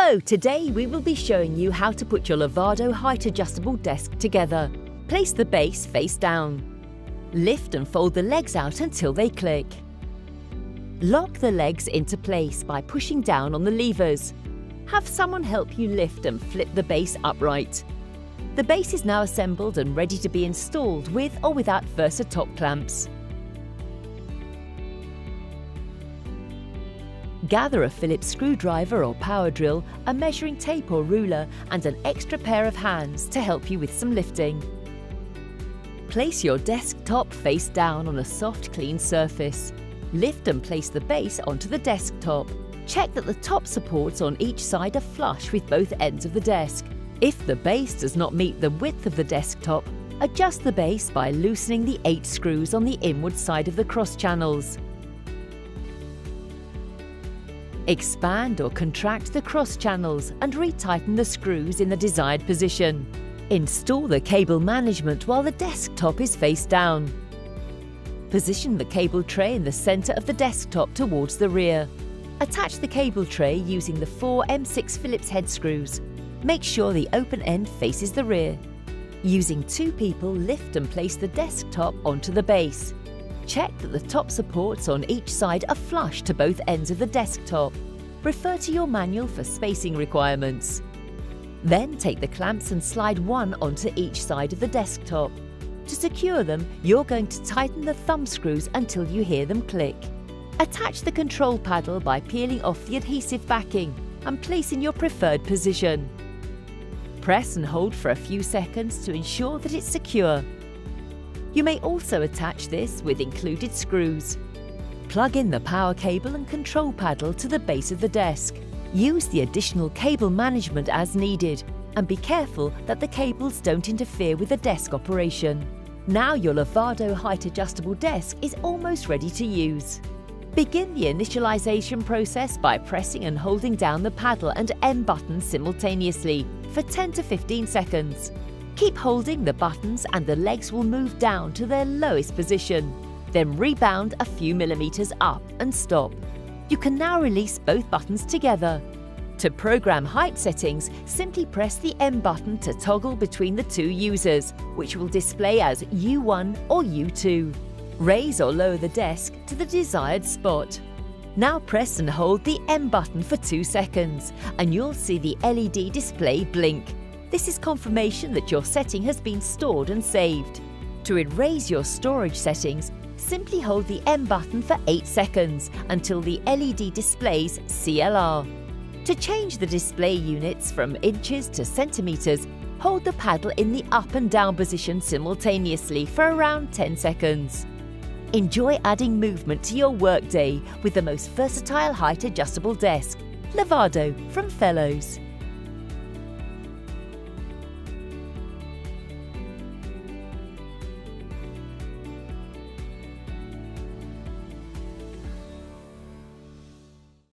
Hello, today we will be showing you how to put your Levado height adjustable desk together. Place the base face down. Lift and fold the legs out until they click. Lock the legs into place by pushing down on the levers. Have someone help you lift and flip the base upright. The base is now assembled and ready to be installed with or without VersaTop clamps. Gather a Phillips screwdriver or power drill, a measuring tape or ruler, and an extra pair of hands to help you with some lifting. Place your desktop face down on a soft, clean surface. Lift and place the base onto the desktop. Check that the top supports on each side are flush with both ends of the desk. If the base does not meet the width of the desktop, adjust the base by loosening the 8 screws on the inward side of the cross channels. Expand or contract the cross channels and retighten the screws in the desired position. Install the cable management while the desktop is face down. Position the cable tray in the center of the desktop towards the rear. Attach the cable tray using the 4 M6 Phillips head screws. Make sure the open end faces the rear. Using 2 people, lift and place the desktop onto the base. Check that the top supports on each side are flush to both ends of the desktop. Refer to your manual for spacing requirements. Then take the clamps and slide one onto each side of the desktop. To secure them, you're going to tighten the thumb screws until you hear them click. Attach the control paddle by peeling off the adhesive backing and place in your preferred position. Press and hold for a few seconds to ensure that it's secure. You may also attach this with included screws. Plug in the power cable and control paddle to the base of the desk. Use the additional cable management as needed, and be careful that the cables don't interfere with the desk operation. Now your Levado height adjustable desk is almost ready to use. Begin the initialization process by pressing and holding down the paddle and M button simultaneously for 10 to 15 seconds. Keep holding the buttons and the legs will move down to their lowest position. Then rebound a few millimeters up and stop. You can now release both buttons together. To program height settings, simply press the M button to toggle between the 2 users, which will display as U1 or U2. Raise or lower the desk to the desired spot. Now press and hold the M button for 2 seconds, and you'll see the LED display blink. This is confirmation that your setting has been stored and saved. To erase your storage settings, simply hold the M button for 8 seconds until the LED displays CLR. To change the display units from inches to centimeters, hold the paddle in the up and down position simultaneously for around 10 seconds. Enjoy adding movement to your workday with the most versatile height adjustable desk. Levado from Fellowes.